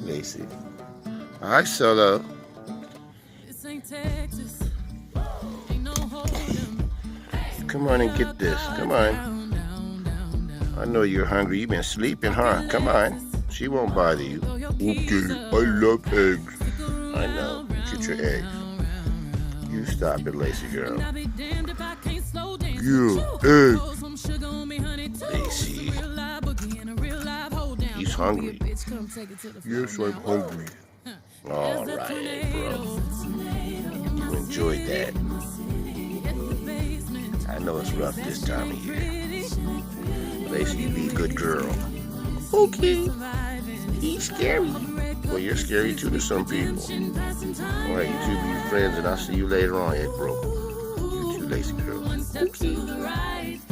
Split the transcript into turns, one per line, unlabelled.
Lacey. Hi, Solo. Come on and get this. Come on. I know you're hungry. You've been sleeping, huh? Come on. She won't bother you. Okay, I love eggs. I know. Get your eggs. You stop it, Lacey girl. Yeah, eggs. Lacey. He's hungry. Yes, I'm hungry. All right, bro. You enjoyed that. I know it's rough this time of year. Lacey, you be a good girl. Okay. He's scary. Well, you're scary too to some people. All right, you two be friends, and I'll see you later on, Ed, bro. You two lazy girls. Okay.